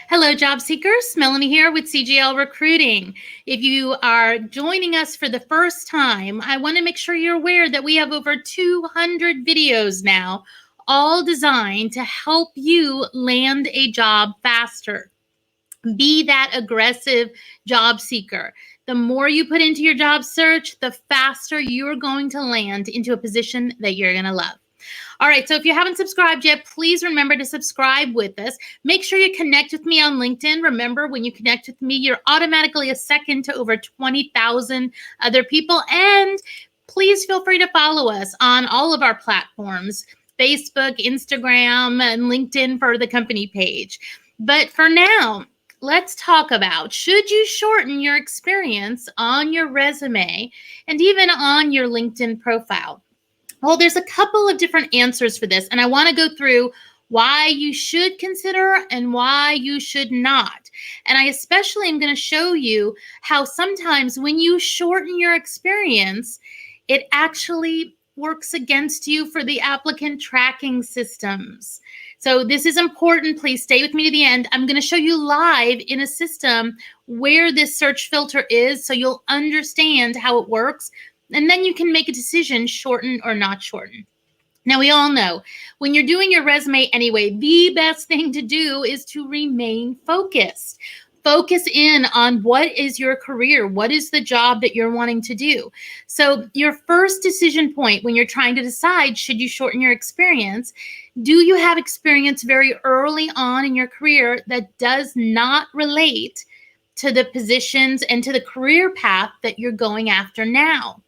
Hello, job seekers. Melanie here with CGL Recruiting. If you are joining us for the first time, I want to make sure you're aware that we have over 200 videos now, all designed to help you land a job faster. Be that aggressive job seeker. The more you put into your job search, the faster you're going to land into a position that you're going to love. All right, so if you haven't subscribed yet, please remember to subscribe with us. Make sure you connect with me on LinkedIn. Remember, when you connect with me, you're automatically a second to over 20,000 other people. And please feel free to follow us on all of our platforms, Facebook, Instagram, and LinkedIn for the company page. But for now, let's talk about, should you shorten your experience on your resume and even on your LinkedIn profile? Well, there's a couple of different answers for this, and I want to go through why you should consider and why you should not. And I especially am going to show you how sometimes when you shorten your experience, it actually works against you for the applicant tracking systems. So this is important. Please stay with me to the end. I'm going to show you live in a system where this search filter is, so you'll understand how it works. And then you can make a decision, shorten or not shorten. Now, we all know when you're doing your resume anyway, the best thing to do is to remain focused. Focus in on what is your career, what is the job that you're wanting to do. So your first decision point when you're trying to decide, should you shorten your experience, do you have experience very early on in your career that does not relate to the positions and to the career path that you're going after now?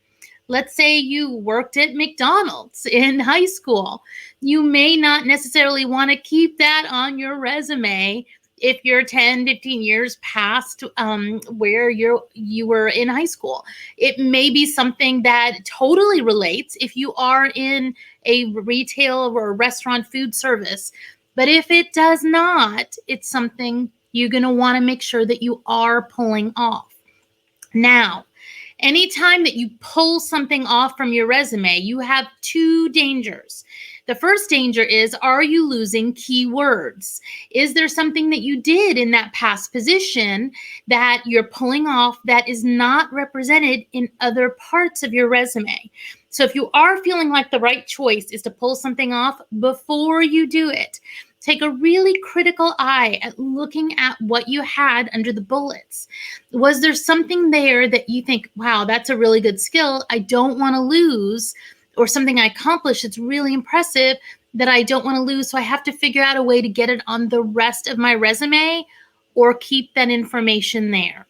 Let's say you worked at McDonald's in high school. You may not necessarily want to keep that on your resume if you're 10, 15 years past where you were in high school. It may be something that totally relates if you are in a retail or restaurant food service. But if it does not, it's something you're going to want to make sure that you are pulling off. Now, anytime that you pull something off from your resume, you have two dangers. The first danger is, are you losing keywords? Is there something that you did in that past position that you're pulling off that is not represented in other parts of your resume? So if you are feeling like the right choice is to pull something off, before you do it, take a really critical eye at looking at what you had under the bullets. Was there something there that you think, wow, that's a really good skill I don't want to lose, or something I accomplished that's really impressive that I don't want to lose, so I have to figure out a way to get it on the rest of my resume or keep that information there?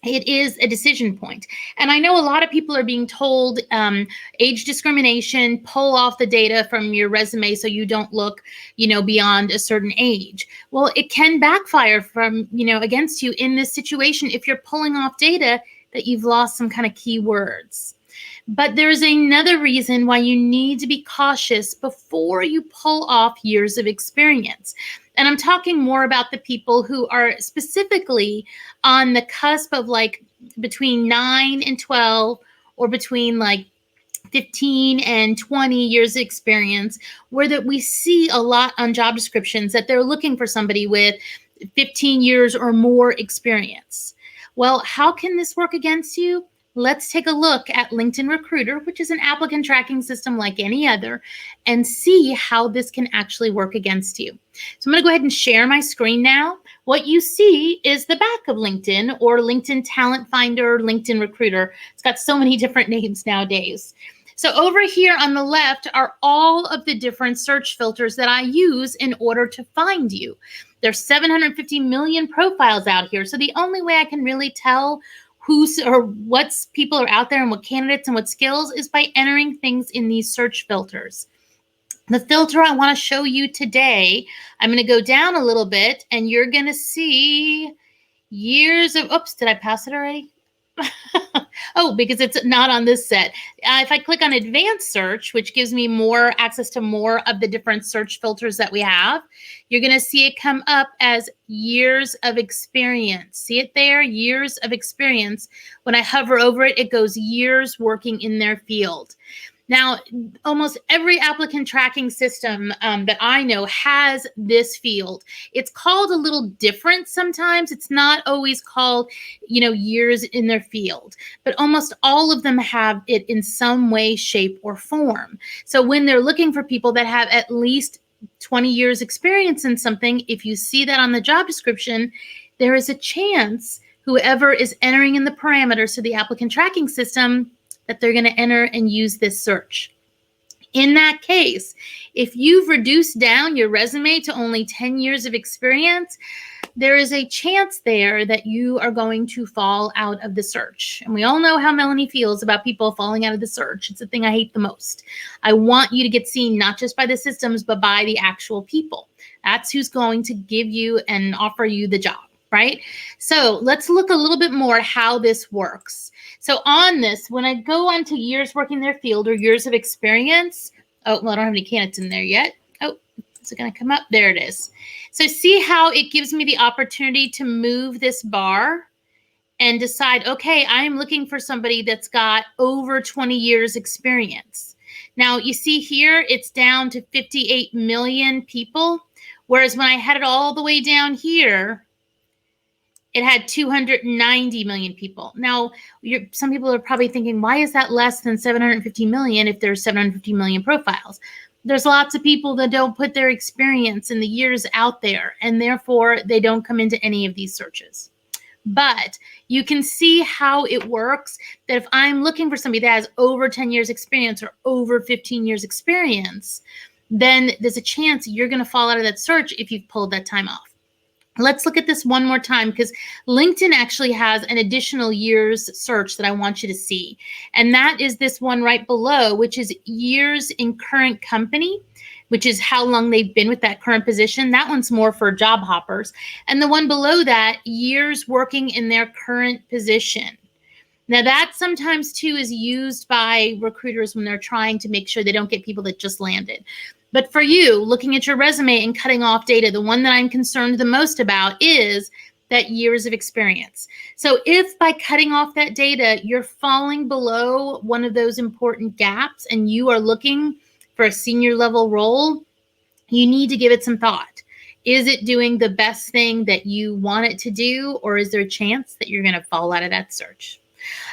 It is a decision point. And I know a lot of people are being told age discrimination, pull off the data from your resume so you don't look, beyond a certain age. Well, it can backfire against you in this situation if you're pulling off data that you've lost some kind of keywords. But there's another reason why you need to be cautious before you pull off years of experience. And I'm talking more about the people who are specifically on the cusp of between 9 and 12, or between 15 and 20 years of experience, where that we see a lot on job descriptions that they're looking for somebody with 15 years or more experience. Well, how can this work against you? Let's take a look at LinkedIn Recruiter, which is an applicant tracking system like any other, and see how this can actually work against you. So I'm going to go ahead and share my screen now. What you see is the back of LinkedIn, or LinkedIn Talent Finder, LinkedIn Recruiter. It's got so many different names nowadays. So over here on the left are all of the different search filters that I use in order to find you. There's 750 million profiles out here. So the only way I can really tell what people are out there and what candidates and what skills is by entering things in these search filters. The filter I want to show you today, I'm going to go down a little bit and you're going to see years of, oops, did I pass it already? Oh, because it's not on this set. If I click on advanced search, which gives me more access to more of the different search filters that we have, you're going to see it come up as years of experience. See it there? Years of experience. When I hover over it, it goes years working in their field. Now, almost every applicant tracking system that I know has this field. It's called a little different sometimes. It's not always called, years in their field, but almost all of them have it in some way, shape, or form. So when they're looking for people that have at least 20 years experience in something, if you see that on the job description, there is a chance whoever is entering in the parameters to the applicant tracking system that they're going to enter and use this search. In that case, if you've reduced down your resume to only 10 years of experience, there is a chance there that you are going to fall out of the search. And we all know how Melanie feels about people falling out of the search. It's the thing I hate the most. I want you to get seen not just by the systems, but by the actual people. That's who's going to give you and offer you the job, right? So let's look a little bit more at how this works. So on this, when I go on to years working their field or years of experience, oh, well, I don't have any candidates in there yet. Oh, is it going to come up? There it is. So see how it gives me the opportunity to move this bar and decide, okay, I'm looking for somebody that's got over 20 years experience. Now, you see here, it's down to 58 million people, whereas when I had it all the way down here, it had 290 million people. Now, some people are probably thinking, why is that less than 750 million if there's 750 million profiles? There's lots of people that don't put their experience in the years out there, and therefore they don't come into any of these searches. But you can see how it works, that if I'm looking for somebody that has over 10 years experience or over 15 years experience, then there's a chance you're going to fall out of that search if you've pulled that time off. Let's look at this one more time, because LinkedIn actually has an additional years search that I want you to see. And that is this one right below, which is years in current company, which is how long they've been with that current position. That one's more for job hoppers. And the one below that, years working in their current position. Now, that sometimes, too, is used by recruiters when they're trying to make sure they don't get people that just landed. But for you, looking at your resume and cutting off data, the one that I'm concerned the most about is that years of experience. So if by cutting off that data, you're falling below one of those important gaps and you are looking for a senior level role, you need to give it some thought. Is it doing the best thing that you want it to do, or is there a chance that you're going to fall out of that search?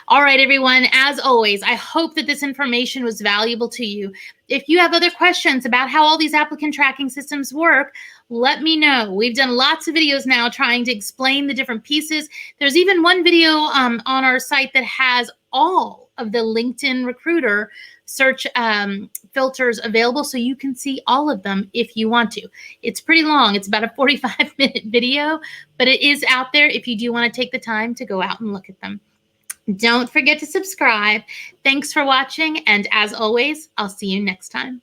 All right, everyone, as always, I hope that this information was valuable to you. If you have other questions about how all these applicant tracking systems work, let me know. We've done lots of videos now trying to explain the different pieces. There's even one video on our site that has all of the LinkedIn Recruiter search filters available, so you can see all of them if you want to. It's pretty long. It's about a 45-minute video, but it is out there if you do want to take the time to go out and look at them. Don't forget to subscribe. Thanks for watching, and as always, I'll see you next time.